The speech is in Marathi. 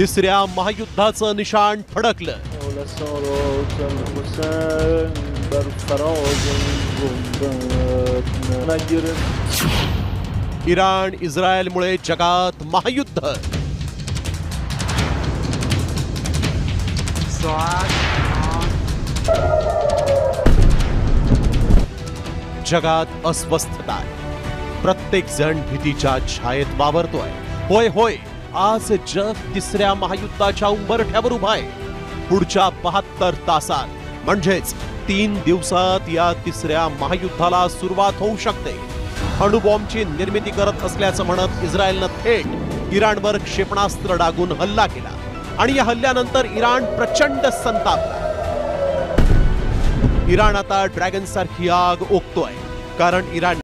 तिसऱ्या महायुद्धाचं निशाण फडकलं. इराण इस्रायलमुळे जगात महायुद्ध. जगात अस्वस्थता आहे. प्रत्येक जण भीतीच्या छायेत वावरतोय. होय होय, आज जग तिसऱ्या महायुद्धाच्या उंबरठ्यावर उभा आहे. पुढच्या 72 तासात म्हणजेच 3 दिवसात या तिसऱ्या महायुद्धाला सुरुवात होऊ शकते. अणुबॉम्बची निर्मिती करत असल्याचं म्हणत इस्रायलनं थेट इराणवर क्षेपणास्त्र डागून हल्ला केला आणि या हल्ल्यानंतर इराण प्रचंड संतापला. इराण आता ड्रॅगन सारखी आग ओकतोय, कारण इराण